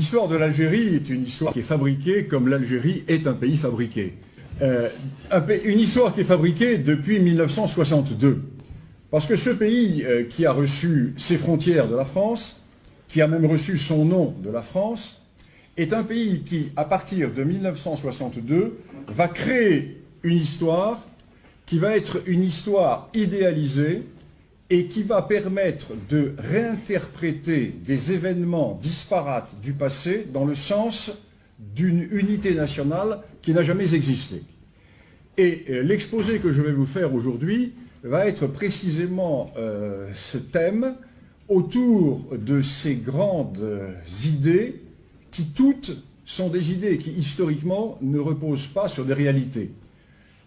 L'histoire de l'Algérie est une histoire qui est fabriquée comme l'Algérie est un pays fabriqué. Une histoire qui est fabriquée depuis 1962. Parce que ce pays qui a reçu ses frontières de la France, qui a même reçu son nom de la France, est un pays qui, à partir de 1962, va créer une histoire qui va être une histoire idéalisée et qui va permettre de réinterpréter des événements disparates du passé dans le sens d'une unité nationale qui n'a jamais existé. Et l'exposé que je vais vous faire aujourd'hui va être précisément ce thème autour de ces grandes idées qui toutes sont des idées qui historiquement ne reposent pas sur des réalités.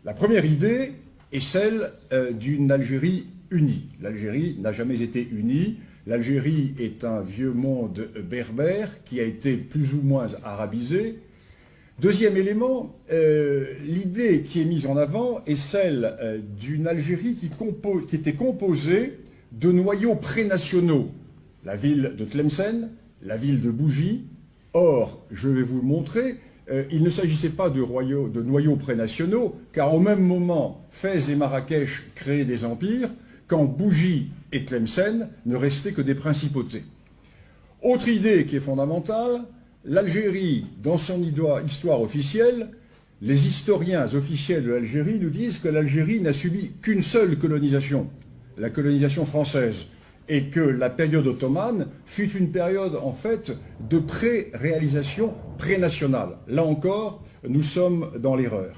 La première idée est celle d'une Algérie unie. L'Algérie n'a jamais été unie. L'Algérie est un vieux monde berbère qui a été plus ou moins arabisé. Deuxième élément, l'idée qui est mise en avant est celle d'une Algérie qui était composée de noyaux prénationaux. La ville de Tlemcen, la ville de Bougie. Or, je vais vous le montrer, il ne s'agissait pas de noyaux prénationaux, car au même moment, Fès et Marrakech créaient des empires, quand Bougie et Tlemcen ne restaient que des principautés. Autre idée qui est fondamentale, l'Algérie, dans son histoire officielle, les historiens officiels de l'Algérie nous disent que l'Algérie n'a subi qu'une seule colonisation, la colonisation française, et que la période ottomane fut une période, en fait, de pré-réalisation pré-nationale. Là encore, nous sommes dans l'erreur.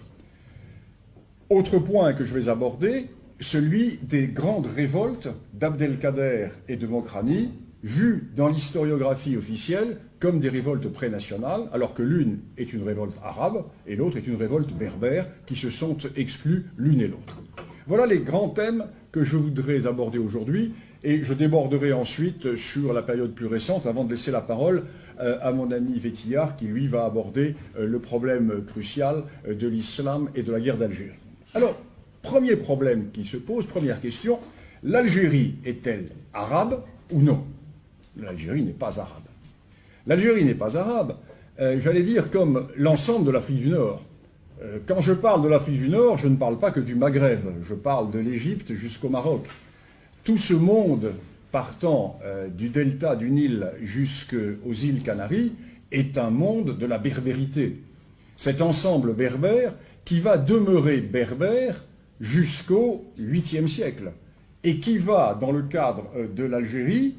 Autre point que je vais aborder, celui des grandes révoltes d'Abdelkader et de Mokrani, vues dans l'historiographie officielle comme des révoltes pré-nationales, alors que l'une est une révolte arabe et l'autre est une révolte berbère, qui se sont exclus l'une et l'autre. Voilà les grands thèmes que je voudrais aborder aujourd'hui, et je déborderai ensuite sur la période plus récente, avant de laisser la parole à mon ami Vétillard, qui lui va aborder le problème crucial de l'islam et de la guerre d'Algérie. Alors, premier problème qui se pose, première question, l'Algérie est-elle arabe ou non? L'Algérie n'est pas arabe. L'Algérie n'est pas arabe, j'allais dire comme l'ensemble de l'Afrique du Nord. Quand je parle de l'Afrique du Nord, je ne parle pas que du Maghreb, je parle de l'Égypte jusqu'au Maroc. Tout ce monde partant du delta du Nil jusqu'aux îles Canaries est un monde de la berbérité. Cet ensemble berbère qui va demeurer berbère jusqu'au 8e siècle et qui va, dans le cadre de l'Algérie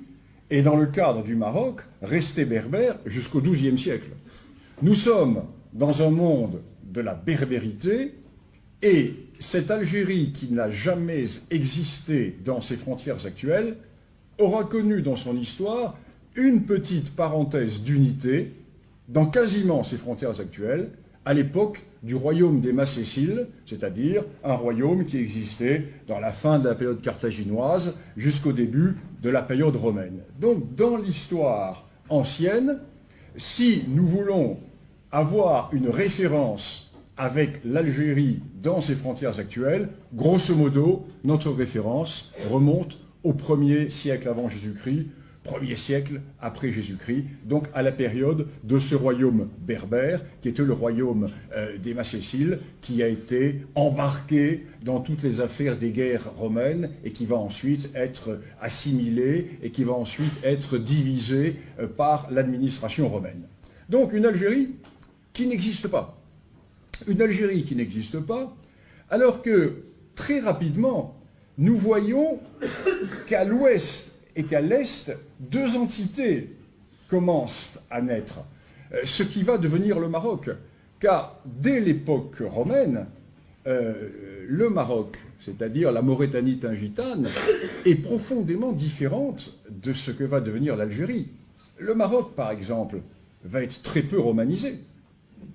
et dans le cadre du Maroc, rester berbère jusqu'au 12e siècle. Nous sommes dans un monde de la berbérité et cette Algérie qui n'a jamais existé dans ses frontières actuelles aura connu dans son histoire une petite parenthèse d'unité dans quasiment ses frontières actuelles à l'époque du royaume des Macéciles, c'est-à-dire un royaume qui existait dans la fin de la période carthaginoise jusqu'au début de la période romaine. Donc dans l'histoire ancienne, si nous voulons avoir une référence avec l'Algérie dans ses frontières actuelles, grosso modo, notre référence remonte au 1er siècle avant Jésus-Christ, 1er siècle après Jésus-Christ, donc à la période de ce royaume berbère, qui était le royaume des Macéciles, qui a été embarqué dans toutes les affaires des guerres romaines et qui va ensuite être assimilé et qui va ensuite être divisé par l'administration romaine. Donc une Algérie qui n'existe pas. Une Algérie qui n'existe pas, alors que très rapidement, nous voyons qu'à l'ouest et qu'à l'est, deux entités commencent à naître, ce qui va devenir le Maroc. Car dès l'époque romaine, le Maroc, c'est-à-dire la Maurétanie tingitane, est profondément différente de ce que va devenir l'Algérie. Le Maroc, par exemple, va être très peu romanisé,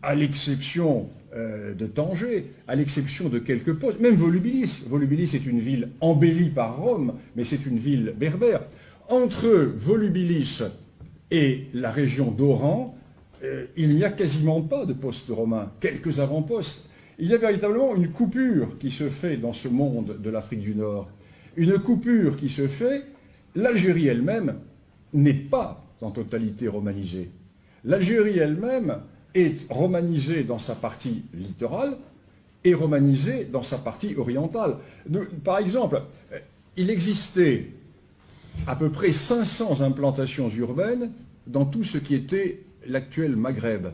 à l'exception de Tanger, à l'exception de quelques postes, même Volubilis. Volubilis est une ville embellie par Rome, mais c'est une ville berbère. Entre Volubilis et la région d'Oran, il n'y a quasiment pas de postes romains, quelques avant-postes. Il y a véritablement une coupure qui se fait dans ce monde de l'Afrique du Nord. Une coupure qui se fait, l'Algérie elle-même n'est pas en totalité romanisée. L'Algérie elle-même est romanisée dans sa partie littorale et romanisée dans sa partie orientale. Par exemple, il existait à peu près 500 implantations urbaines dans tout ce qui était l'actuel Maghreb.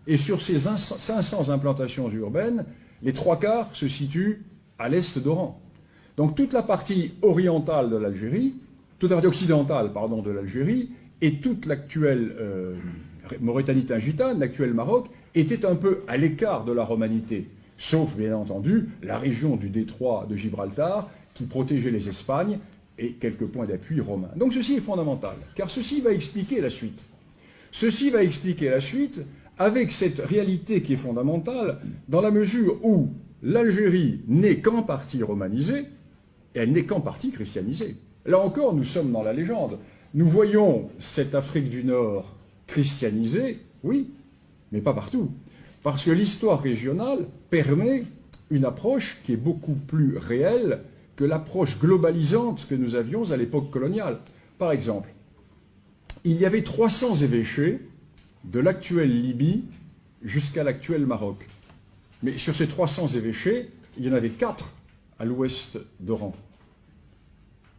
Et sur ces 500 implantations urbaines, les 3/4 se situent à l'est d'Oran. Donc toute la partie orientale de l'Algérie, toute la partie occidentale, pardon, de l'Algérie, et toute l'actuelle Mauritanie-Tingitane, l'actuel Maroc, était un peu à l'écart de la romanité, sauf bien entendu la région du détroit de Gibraltar, qui protégeait les Espagnes, et quelques points d'appui romains. Donc ceci est fondamental, car ceci va expliquer la suite. Ceci va expliquer la suite avec cette réalité qui est fondamentale, dans la mesure où l'Algérie n'est qu'en partie romanisée, et elle n'est qu'en partie christianisée. Là encore, nous sommes dans la légende. Nous voyons cette Afrique du Nord christianisée, oui, mais pas partout. Parce que l'histoire régionale permet une approche qui est beaucoup plus réelle que l'approche globalisante que nous avions à l'époque coloniale. Par exemple, il y avait 300 évêchés de l'actuelle Libye jusqu'à l'actuel Maroc. Mais sur ces 300 évêchés, il y en avait 4 à l'ouest d'Oran.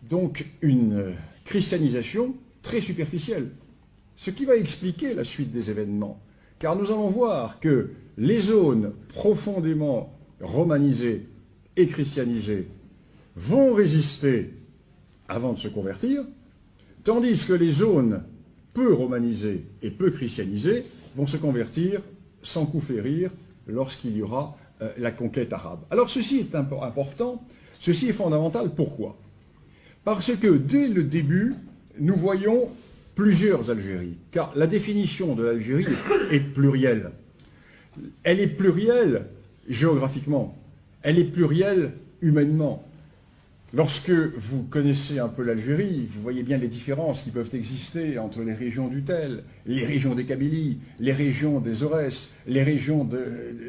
Donc une christianisation très superficielle. Ce qui va expliquer la suite des événements. Car nous allons voir que les zones profondément romanisées et christianisées vont résister avant de se convertir, tandis que les zones peu romanisées et peu christianisées vont se convertir sans coup férir lorsqu'il y aura la conquête arabe. Alors ceci est important, ceci est fondamental. Pourquoi? Parce que dès le début, nous voyons plusieurs Algéries, car la définition de l'Algérie est plurielle. Elle est plurielle géographiquement, elle est plurielle humainement. Lorsque vous connaissez un peu l'Algérie, vous voyez bien les différences qui peuvent exister entre les régions du Tel, les régions des Kabylies, les régions des Aurès, les régions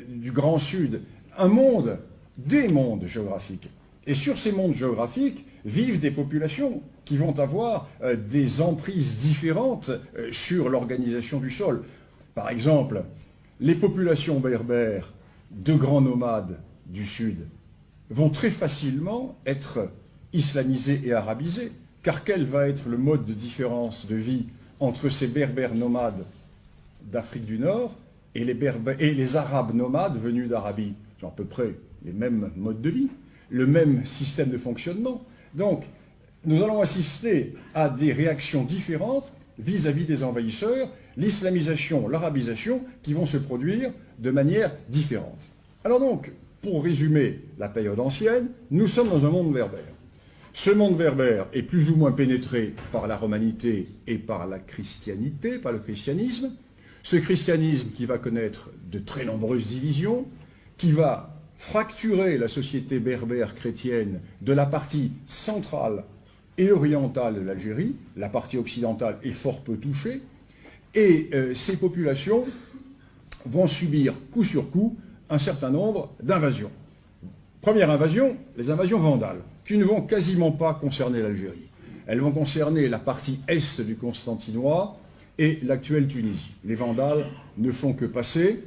du Grand Sud. Un monde, des mondes géographiques. Et sur ces mondes géographiques vivent des populations qui vont avoir des emprises différentes sur l'organisation du sol. Par exemple, les populations berbères de grands nomades du Sud vont très facilement être islamisés et arabisés. Car quel va être le mode de différence de vie entre ces berbères nomades d'Afrique du Nord et les arabes nomades venus d'Arabie? Ils ont à peu près les mêmes modes de vie, le même système de fonctionnement. Donc, nous allons assister à des réactions différentes vis-à-vis des envahisseurs, l'islamisation, l'arabisation, qui vont se produire de manière différente. Alors donc, pour résumer la période ancienne, nous sommes dans un monde berbère. Ce monde berbère est plus ou moins pénétré par la romanité et par la christianité, par le christianisme. Ce christianisme qui va connaître de très nombreuses divisions, qui va fracturer la société berbère chrétienne de la partie centrale et orientale de l'Algérie. La partie occidentale est fort peu touchée. Et ces populations vont subir coup sur coup un certain nombre d'invasions. Première invasion, les invasions vandales, qui ne vont quasiment pas concerner l'Algérie. Elles vont concerner la partie est du Constantinois et l'actuelle Tunisie. Les Vandales ne font que passer,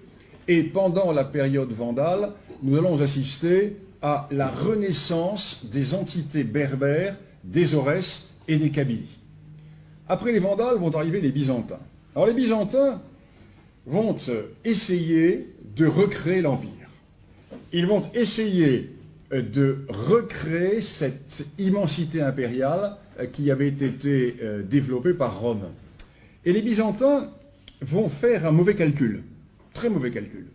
et pendant la période vandale, nous allons assister à la renaissance des entités berbères, des Aurès et des Kabylies. Après les Vandales vont arriver les Byzantins. Alors les Byzantins vont essayer de recréer l'Empire. Ils vont essayer de recréer cette immensité impériale qui avait été développée par Rome. Et les Byzantins vont faire un mauvais calcul, très mauvais calcul.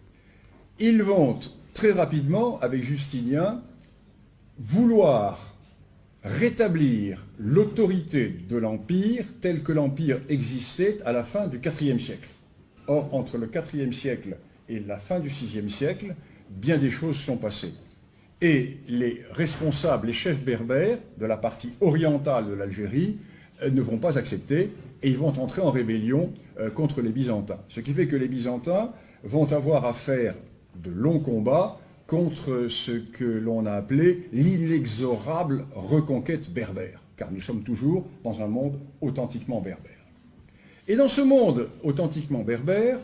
Ils vont très rapidement, avec Justinien, vouloir rétablir l'autorité de l'Empire tel que l'Empire existait à la fin du IVe siècle. Or, entre le IVe siècle et la fin du VIe siècle, bien des choses sont passées. Et les responsables, les chefs berbères de la partie orientale de l'Algérie ne vont pas accepter et ils vont entrer en rébellion contre les Byzantins. Ce qui fait que les Byzantins vont avoir à faire de longs combats contre ce que l'on a appelé l'inexorable reconquête berbère, car nous sommes toujours dans un monde authentiquement berbère. Et dans ce monde authentiquement berbère,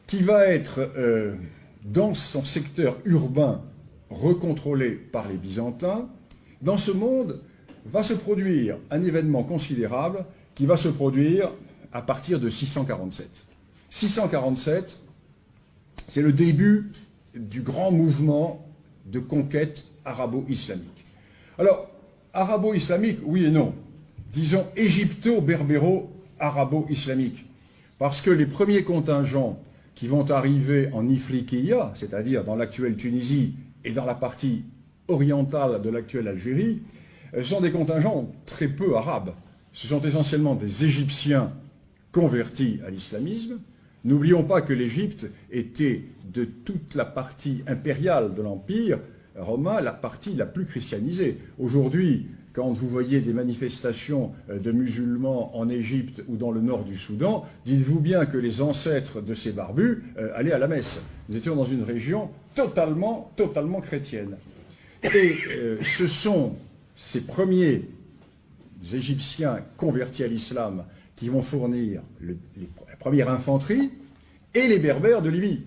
qui va être dans son secteur urbain recontrôlé par les Byzantins, dans ce monde va se produire un événement considérable qui va se produire à partir de 647. 647, c'est le début du grand mouvement de conquête arabo-islamique. Alors, arabo-islamique, oui et non. Disons égypto-berbéro-arabo-islamique. Parce que les premiers contingents qui vont arriver en Ifriqiya, c'est-à-dire dans l'actuelle Tunisie et dans la partie orientale de l'actuelle Algérie, sont des contingents très peu arabes. Ce sont essentiellement des Égyptiens convertis à l'islamisme. N'oublions pas que l'Égypte était, de toute la partie impériale de l'Empire romain, la partie la plus christianisée. Aujourd'hui, quand vous voyez des manifestations de musulmans en Égypte ou dans le nord du Soudan, dites-vous bien que les ancêtres de ces barbus allaient à la messe. Nous étions dans une région totalement chrétienne. Et ce sont ces premiers Égyptiens convertis à l'islam qui vont fournir la première infanterie et les Berbères de Libye.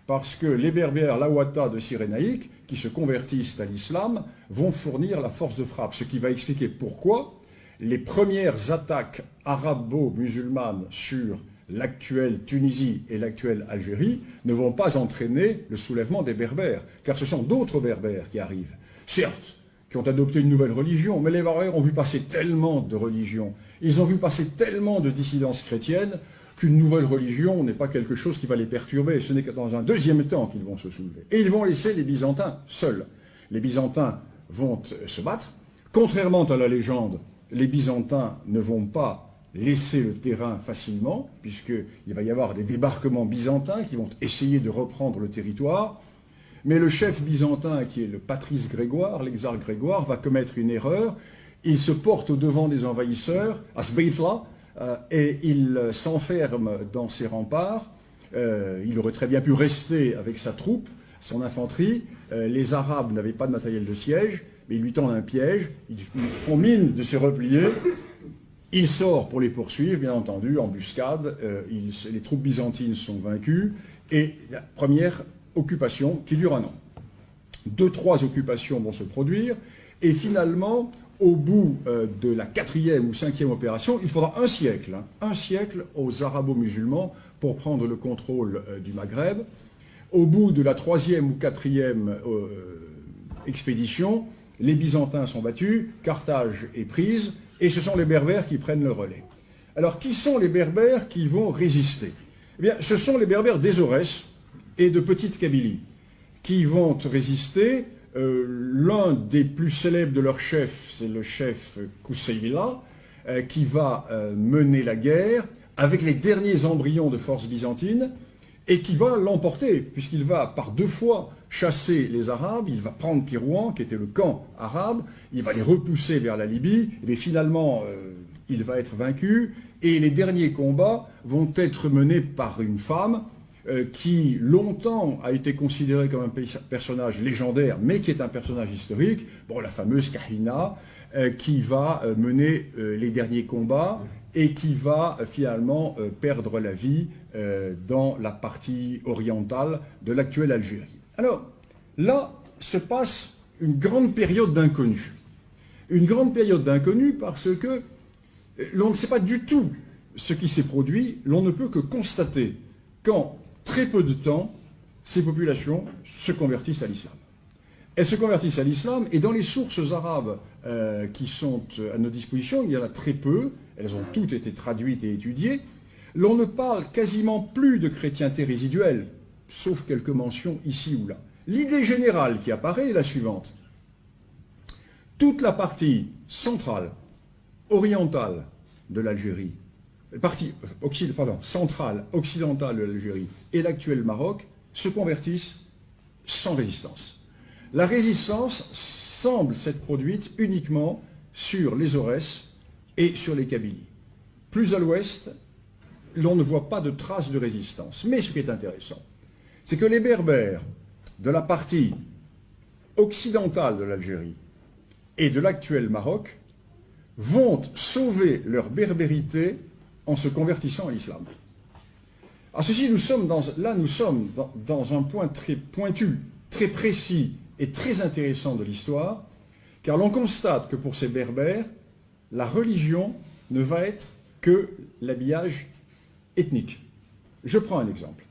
Parce que les Berbères Lawata de Cyrénaïque, qui se convertissent à l'islam, vont fournir la force de frappe. Ce qui va expliquer pourquoi les premières attaques arabo-musulmanes sur l'actuelle Tunisie et l'actuelle Algérie ne vont pas entraîner le soulèvement des Berbères, car ce sont d'autres Berbères qui arrivent. Certes, qui ont adopté une nouvelle religion, mais les Berbères ont vu passer tellement de religions, ils ont vu passer tellement de dissidences chrétiennes, qu'une nouvelle religion n'est pas quelque chose qui va les perturber. Ce n'est que dans un deuxième temps qu'ils vont se soulever. Et ils vont laisser les Byzantins seuls. Les Byzantins vont se battre. Contrairement à la légende, les Byzantins ne vont pas laisser le terrain facilement, puisqu'il va y avoir des débarquements byzantins qui vont essayer de reprendre le territoire. Mais le chef byzantin, qui est le patrice Grégoire, l'exarque Grégoire, va commettre une erreur. Il se porte au devant des envahisseurs, à Sbeitla, et il s'enferme dans ses remparts. Il aurait très bien pu rester avec sa troupe, son infanterie. Les Arabes n'avaient pas de matériel de siège, mais ils lui tendent un piège. Ils font mine de se replier. Il sort pour les poursuivre, bien entendu, embuscade. Les troupes byzantines sont vaincues. Et la première occupation qui dure un an. 2-3 occupations vont se produire. Et finalement, au bout de la 4e ou 5e opération, il faudra un siècle aux arabo-musulmans pour prendre le contrôle du Maghreb. Au bout de la 3e ou 4e expédition, les Byzantins sont battus, Carthage est prise, et ce sont les Berbères qui prennent le relais. Alors, qui sont les Berbères qui vont résister? Eh bien, ce sont les Berbères d'Ezorès et de Petite Kabylie qui vont résister. L'un des plus célèbres de leurs chefs, c'est le chef Kousseïla, qui va mener la guerre avec les derniers embryons de force byzantine et qui va l'emporter, puisqu'il va par 2 fois chasser les Arabes, il va prendre Kérouan, qui était le camp arabe, il va les repousser vers la Libye, et finalement il va être vaincu, et les derniers combats vont être menés par une femme qui longtemps a été considéré comme un personnage légendaire, mais qui est un personnage historique, bon, la fameuse Kahina, qui va mener les derniers combats et qui va finalement perdre la vie dans la partie orientale de l'actuelle Algérie. Alors, là se passe une grande période d'inconnu. Une grande période d'inconnu parce que l'on ne sait pas du tout ce qui s'est produit, l'on ne peut que constater qu'en très peu de temps, ces populations se convertissent à l'islam. Elles se convertissent à l'islam, et dans les sources arabes qui sont à nos dispositions, il y en a très peu, elles ont toutes été traduites et étudiées, l'on ne parle quasiment plus de chrétienté résiduelle, sauf quelques mentions ici ou là. L'idée générale qui apparaît est la suivante. Toute la partie centrale, orientale de l'Algérie, partie centrale, occidentale de l'Algérie et l'actuel Maroc se convertissent sans résistance. La résistance semble s'être produite uniquement sur les Aurès et sur les Kabylies. Plus à l'ouest, l'on ne voit pas de traces de résistance. Mais ce qui est intéressant, c'est que les Berbères de la partie occidentale de l'Algérie et de l'actuel Maroc vont sauver leur berbérité en se convertissant à l'islam. À ceci, nous sommes dans un point très pointu, très précis et très intéressant de l'histoire, car l'on constate que pour ces Berbères, la religion ne va être que l'habillage ethnique. Je prends un exemple.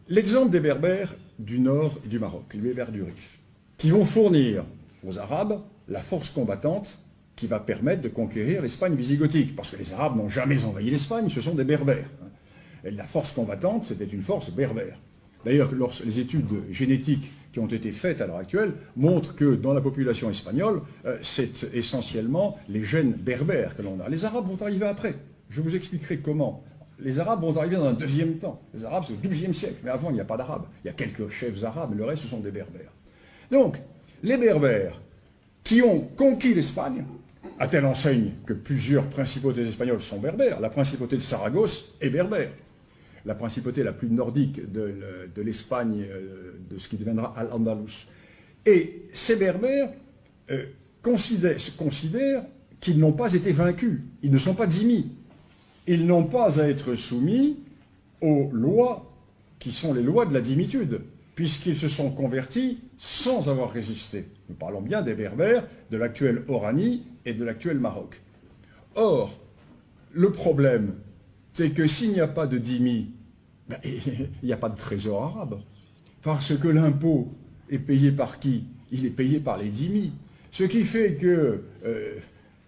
L'exemple des Berbères du nord du Maroc, les Berbères du Rif, qui vont fournir aux Arabes la force combattante qui va permettre de conquérir l'Espagne visigothique, parce que les Arabes n'ont jamais envahi l'Espagne, ce sont des Berbères. Et la force combattante, c'était une force berbère. D'ailleurs, les études génétiques qui ont été faites à l'heure actuelle montrent que dans la population espagnole, c'est essentiellement les gènes berbères que l'on a. Les Arabes vont arriver après. Je vous expliquerai comment. Les Arabes vont arriver dans un deuxième temps. Les Arabes, c'est au XIIe siècle. Mais avant, il n'y a pas d'Arabes. Il y a quelques chefs arabes, mais le reste, ce sont des Berbères. Donc, les Berbères qui ont conquis l'Espagne, à telle enseigne que plusieurs principautés espagnoles sont berbères. La principauté de Saragosse est berbère. La principauté la plus nordique de l'Espagne, de ce qui deviendra Al-Andalus. Et ces Berbères considèrent qu'ils n'ont pas été vaincus. Ils ne sont pas dhimmis. Ils n'ont pas à être soumis aux lois qui sont les lois de la dhimitude, puisqu'ils se sont convertis sans avoir résisté. Nous parlons bien des Berbères de l'actuel Oranie et de l'actuel Maroc. Or, le problème, c'est que s'il n'y a pas de dhimmi, ben, il n'y a pas de trésor arabe. Parce que l'impôt est payé par qui? Il est payé par les dhimmis. Ce qui fait que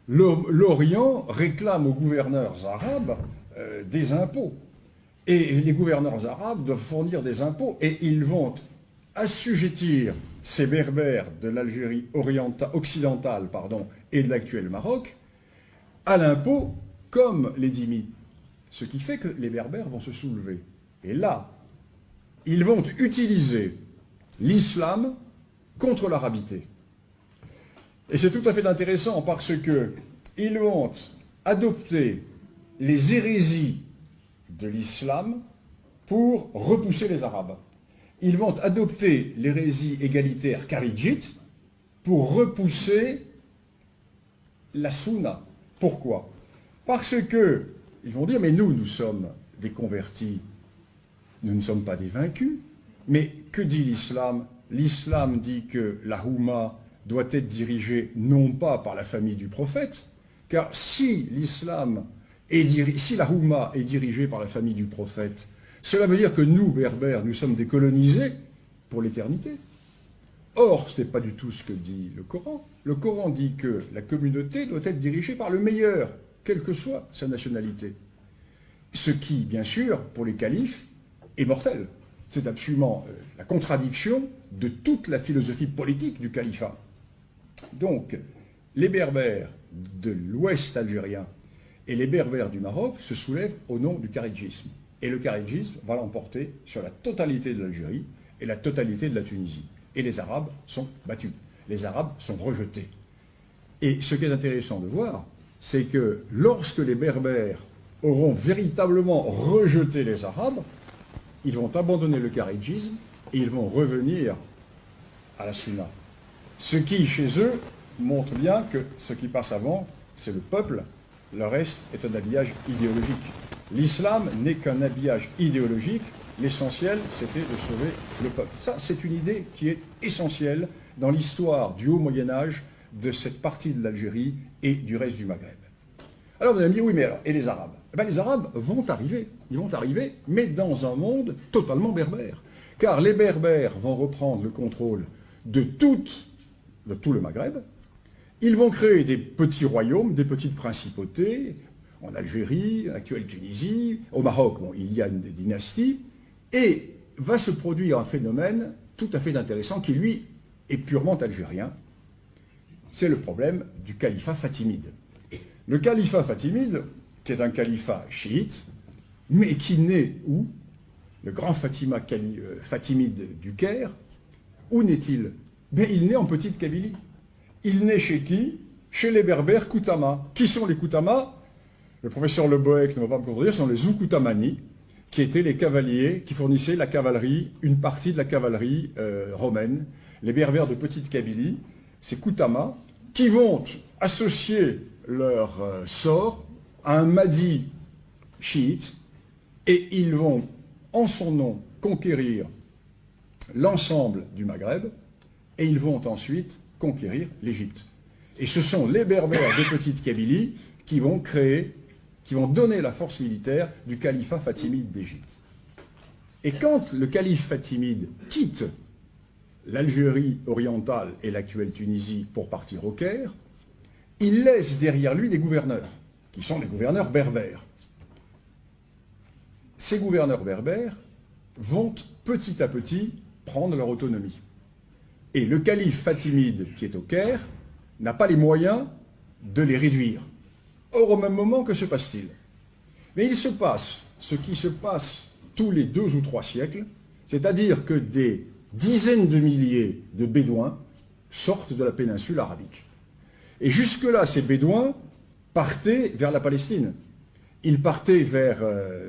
l'Orient réclame aux gouverneurs arabes des impôts. Et les gouverneurs arabes doivent fournir des impôts et ils vont assujettir ces Berbères de l'Algérie occidentale et de l'actuel Maroc à l'impôt comme les dhimmis. Ce qui fait que les Berbères vont se soulever. Et là, ils vont utiliser l'islam contre l'arabité. Et c'est tout à fait intéressant parce qu'ils vont adopter les hérésies de l'islam pour repousser les Arabes. Ils vont adopter l'hérésie égalitaire kharidjite pour repousser la sunna. Pourquoi? Parce que ils vont dire, mais nous sommes des convertis, nous ne sommes pas des vaincus. Mais que dit l'islam? L'islam dit que la Houma doit être dirigée non pas par la famille du prophète, car si la Houma est dirigée par la famille du prophète, cela veut dire que nous, Berbères, nous sommes des colonisés pour l'éternité. Or, ce n'est pas du tout ce que dit le Coran. Le Coran dit que la communauté doit être dirigée par le meilleur, quelle que soit sa nationalité. Ce qui, bien sûr, pour les califes, est mortel. C'est absolument la contradiction de toute la philosophie politique du califat. Donc, les Berbères de l'ouest algérien et les Berbères du Maroc se soulèvent au nom du kharidjisme. Et le kharidjisme va l'emporter sur la totalité de l'Algérie et la totalité de la Tunisie. Et les Arabes sont battus. Les Arabes sont rejetés. Et ce qui est intéressant de voir, c'est que lorsque les Berbères auront véritablement rejeté les Arabes, ils vont abandonner le kharidjisme et ils vont revenir à la sunna. Ce qui, chez eux, montre bien que ce qui passe avant, c'est le peuple, le reste est un habillage idéologique. L'islam n'est qu'un habillage idéologique, l'essentiel, c'était de sauver le peuple. Ça, c'est une idée qui est essentielle dans l'histoire du Haut Moyen-Âge, de cette partie de l'Algérie et du reste du Maghreb. Alors, vous allez me dire, oui, mais alors, et les Arabes? Eh bien, les Arabes vont arriver, ils vont arriver, mais dans un monde totalement berbère. Car les Berbères vont reprendre le contrôle de tout le Maghreb. Ils vont créer des petits royaumes, des petites principautés, en Algérie, en actuelle Tunisie, au Maroc, bon, il y a une dynastie, et va se produire un phénomène tout à fait intéressant qui, lui, est purement algérien. C'est le problème du califat fatimide. Le califat fatimide, qui est un califat chiite, mais qui naît où? Le grand fatimide du Caire, où naît-il? Ben, il naît en Petite Kabylie. Il naît chez qui? Chez les Berbères Koutama. Qui sont les Koutama? Le professeur Le Bohec ne va pas me contredire, ce sont les Zoukoutamani, qui étaient les cavaliers qui fournissaient la cavalerie, une partie de la cavalerie romaine. Les Berbères de Petite Kabylie, c'est Koutama, qui vont associer leur sort à un Mahdi chiites, et ils vont, en son nom, conquérir l'ensemble du Maghreb, et ils vont ensuite conquérir l'Égypte. Et ce sont les Berbères de Petite Kabylie qui vont donner la force militaire du califat fatimide d'Égypte. Et quand le calife fatimide quitte l'Algérie orientale et l'actuelle Tunisie pour partir au Caire, il laisse derrière lui des gouverneurs, qui sont des gouverneurs berbères. Ces gouverneurs berbères vont petit à petit prendre leur autonomie. Et le calife fatimide qui est au Caire n'a pas les moyens de les réduire. Or, au même moment, que se passe-t-il? Mais il se passe ce qui se passe tous les 2 ou 3 siècles, c'est-à-dire que des dizaines de milliers de Bédouins sortent de la péninsule arabique. Et jusque-là, ces Bédouins partaient vers la Palestine. Ils partaient vers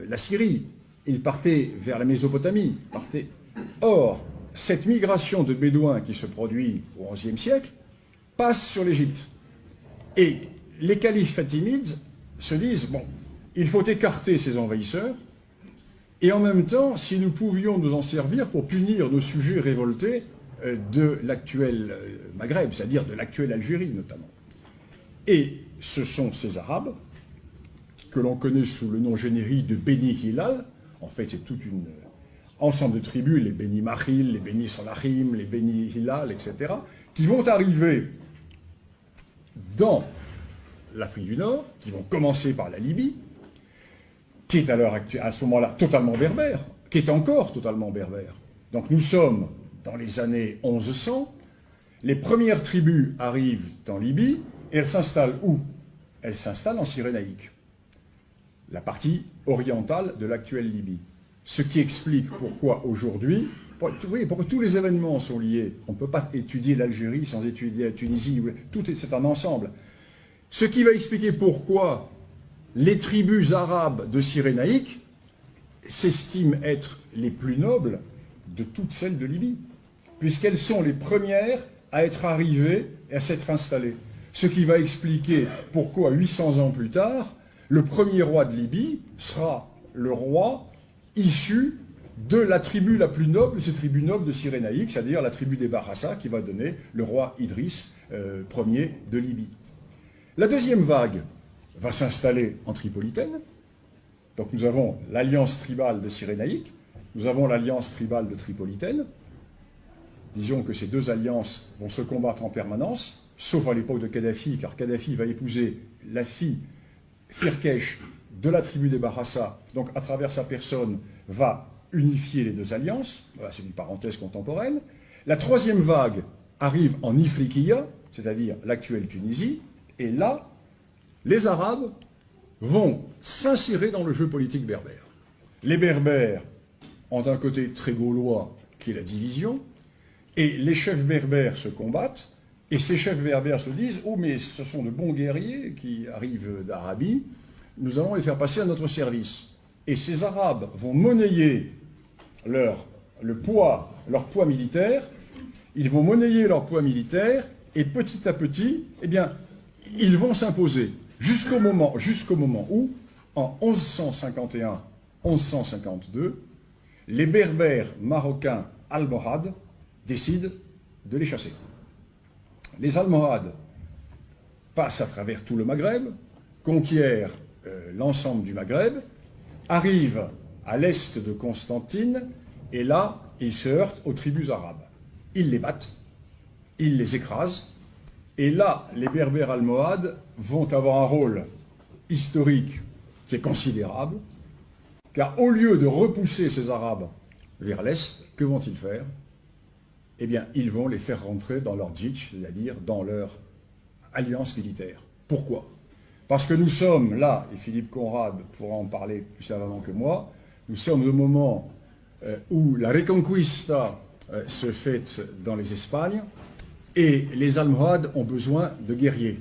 la Syrie, ils partaient vers la Mésopotamie. Or, cette migration de Bédouins qui se produit au XIe siècle passe sur l'Égypte. Et les califes fatimides se disent, bon, il faut écarter ces envahisseurs, et en même temps, si nous pouvions nous en servir pour punir nos sujets révoltés de l'actuel Maghreb, c'est-à-dire de l'actuelle Algérie notamment. Et ce sont ces Arabes, que l'on connaît sous le nom générique de Beni Hilal, en fait c'est tout un ensemble de tribus, les Beni Mahil, les Beni Salahim, les Beni Hilal, etc., qui vont arriver dans l'Afrique du Nord, qui vont commencer par la Libye, qui est à ce moment-là totalement berbère, qui est encore totalement berbère. Donc nous sommes dans les années 1100, les premières tribus arrivent en Libye, et elles s'installent où? Elles s'installent en Cyrénaïque, la partie orientale de l'actuelle Libye. Ce qui explique pourquoi aujourd'hui, pourquoi tous les événements sont liés. On ne peut pas étudier l'Algérie sans étudier la Tunisie, c'est un ensemble. Ce qui va expliquer pourquoi les tribus arabes de Cyrénaïque s'estiment être les plus nobles de toutes celles de Libye, puisqu'elles sont les premières à être arrivées et à s'être installées. Ce qui va expliquer pourquoi, 800 ans plus tard, le premier roi de Libye sera le roi issu de la tribu la plus noble, ces tribus nobles de Cyrénaïque, c'est-à-dire la tribu des Barassa, qui va donner le roi Idriss Ier de Libye. La deuxième vague va s'installer en Tripolitaine. Donc nous avons l'alliance tribale de Cyrénaïque, nous avons l'alliance tribale de Tripolitaine. Disons que ces deux alliances vont se combattre en permanence, sauf à l'époque de Kadhafi, car Kadhafi va épouser la fille Firkesh de la tribu des Barassa, donc à travers sa personne va unifier les deux alliances. Voilà, c'est une parenthèse contemporaine. La troisième vague arrive en Ifriqiya, c'est-à-dire l'actuelle Tunisie, et là, les Arabes vont s'insérer dans le jeu politique berbère. Les Berbères ont un côté très gaulois, qui est la division, et les chefs berbères se combattent, et ces chefs berbères se disent « Oh, mais ce sont de bons guerriers qui arrivent d'Arabie, nous allons les faire passer à notre service. » Et ces Arabes vont monnayer leur poids militaire, ils vont monnayer leur poids militaire, et petit à petit, eh bien, ils vont s'imposer. Jusqu'au moment où, en 1151-1152, les Berbères marocains almohades décident de les chasser. Les Almohades passent à travers tout le Maghreb, conquièrent l'ensemble du Maghreb, arrivent à l'est de Constantine, et là, ils se heurtent aux tribus arabes. Ils les battent, ils les écrasent, et là, les Berbères almohades vont avoir un rôle historique qui est considérable, car au lieu de repousser ces Arabes vers l'Est, que vont-ils faire? Eh bien, ils vont les faire rentrer dans leur djitch, c'est-à-dire dans leur alliance militaire. Pourquoi? Parce que nous sommes là, et Philippe Conrad pourra en parler plus savamment que moi, nous sommes au moment où la Reconquista se fait dans les Espagnes, et les Almohades ont besoin de guerriers.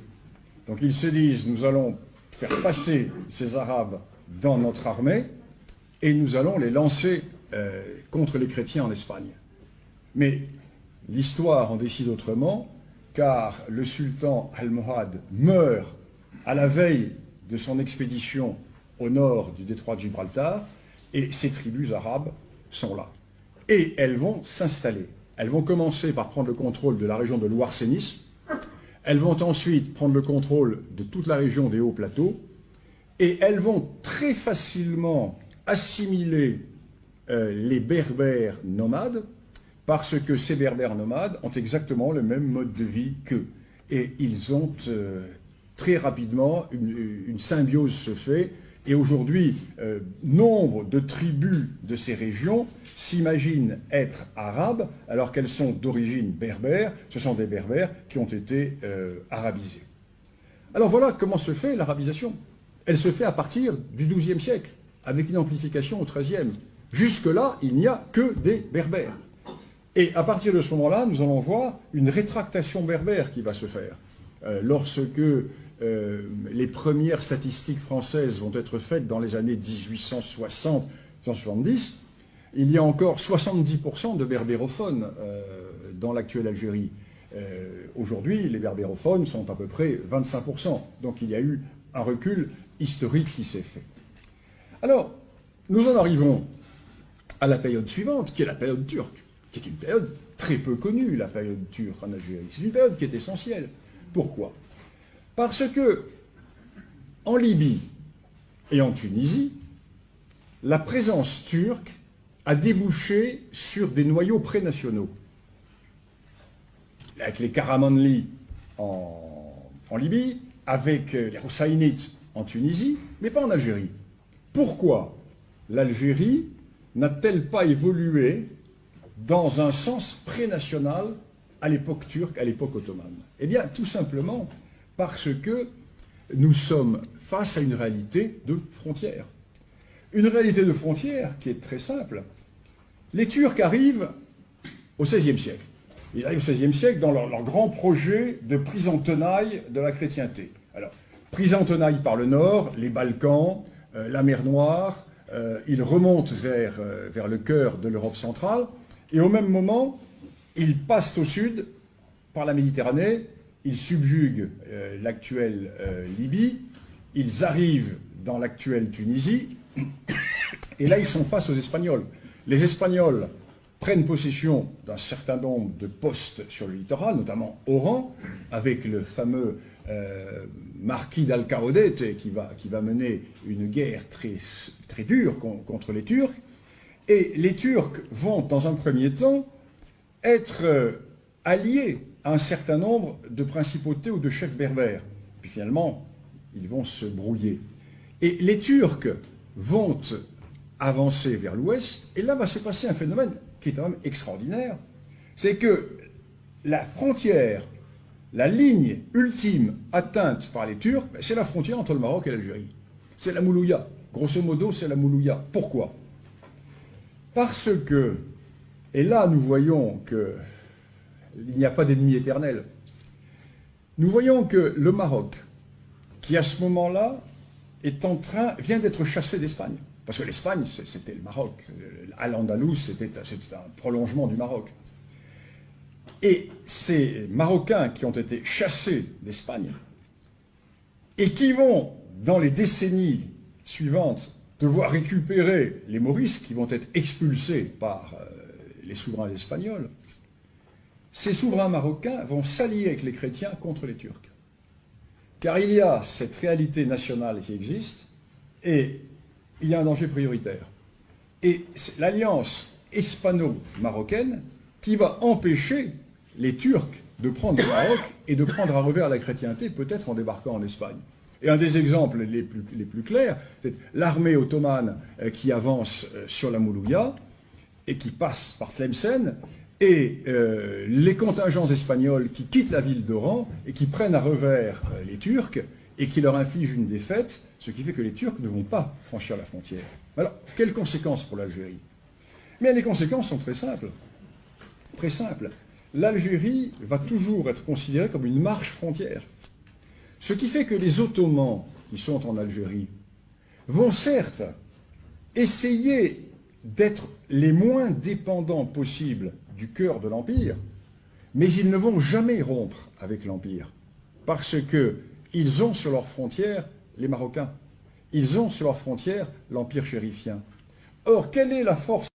Donc ils se disent, nous allons faire passer ces Arabes dans notre armée, et nous allons les lancer contre les chrétiens en Espagne. Mais l'histoire en décide autrement, car le sultan almohade meurt à la veille de son expédition au nord du détroit de Gibraltar, et ces tribus arabes sont là. Et elles vont s'installer. Elles vont commencer par prendre le contrôle de la région de Loire-Sénis, elles vont ensuite prendre le contrôle de toute la région des hauts plateaux, et elles vont très facilement assimiler les berbères nomades, parce que ces berbères nomades ont exactement le même mode de vie qu'eux. Et ils ont très rapidement, une symbiose se fait, et aujourd'hui, nombre de tribus de ces régions s'imaginent être arabes, alors qu'elles sont d'origine berbère. Ce sont des berbères qui ont été arabisés. Alors voilà comment se fait l'arabisation. Elle se fait à partir du XIIe siècle, avec une amplification au XIIIe. Jusque-là, il n'y a que des berbères. Et à partir de ce moment-là, nous allons voir une rétractation berbère qui va se faire. Lorsque les premières statistiques françaises vont être faites dans les années 1860-1870, il y a encore 70% de berbérophones dans l'actuelle Algérie. Aujourd'hui, les berbérophones sont à peu près 25%. Donc il y a eu un recul historique qui s'est fait. Alors, nous en arrivons à la période suivante, qui est la période turque, qui est une période très peu connue, la période turque en Algérie. C'est une période qui est essentielle. Pourquoi? Parce que, en Libye et en Tunisie, la présence turque a débouché sur des noyaux pré-nationaux. Avec les Karamanlis en Libye, avec les Houssainites en Tunisie, mais pas en Algérie. Pourquoi l'Algérie n'a-t-elle pas évolué dans un sens pré-national à l'époque turque, à l'époque ottomane? Eh bien, tout simplement parce que nous sommes face à une réalité de frontières. Une réalité de frontières qui est très simple. Les Turcs arrivent au XVIe siècle. Ils arrivent au XVIe siècle dans leur grand projet de prise en tenaille de la chrétienté. Alors, prise en tenaille par le nord, les Balkans, la mer Noire, ils remontent vers le cœur de l'Europe centrale, et au même moment, ils passent au sud, par la Méditerranée, ils subjuguent l'actuelle Libye, ils arrivent dans l'actuelle Tunisie, et là ils sont face aux Espagnols. Les Espagnols prennent possession d'un certain nombre de postes sur le littoral, notamment Oran, avec le fameux marquis d'Alcaudete qui va mener une guerre très, très dure contre les Turcs. Et les Turcs vont, dans un premier temps, être alliés à un certain nombre de principautés ou de chefs berbères. Puis finalement, ils vont se brouiller. Et les Turcs vont avancer vers l'ouest, et là va se passer un phénomène qui est quand même extraordinaire. C'est que la frontière, la ligne ultime atteinte par les Turcs, c'est la frontière entre le Maroc et l'Algérie. C'est la Moulouya. Grosso modo, c'est la Moulouya. Pourquoi? Parce que, et là nous voyons qu'il n'y a pas d'ennemi éternel, nous voyons que le Maroc, qui à ce moment-là vient d'être chassé d'Espagne. Parce que l'Espagne, c'était le Maroc. Al-Andalus, c'était un prolongement du Maroc. Et ces Marocains qui ont été chassés d'Espagne et qui vont, dans les décennies suivantes, devoir récupérer les Maurices qui vont être expulsés par les souverains espagnols, ces souverains marocains vont s'allier avec les chrétiens contre les Turcs. Car il y a cette réalité nationale qui existe et il y a un danger prioritaire. Et c'est l'alliance hispano-marocaine qui va empêcher les Turcs de prendre le Maroc et de prendre à revers la chrétienté, peut-être en débarquant en Espagne. Et un des exemples les plus clairs, c'est l'armée ottomane qui avance sur la Moulouya et qui passe par Tlemcen, et les contingents espagnols qui quittent la ville d'Oran et qui prennent à revers les Turcs et qui leur infligent une défaite, ce qui fait que les Turcs ne vont pas franchir la frontière. Alors, quelles conséquences pour l'Algérie? Mais les conséquences sont très simples. Très simples. L'Algérie va toujours être considérée comme une marche frontière. Ce qui fait que les Ottomans qui sont en Algérie vont certes essayer d'être les moins dépendants possibles du cœur de l'Empire, mais ils ne vont jamais rompre avec l'Empire, parce qu'ils ont sur leurs frontières les Marocains. ils ont sur leurs frontières l'empire chérifien. Or, quelle est la force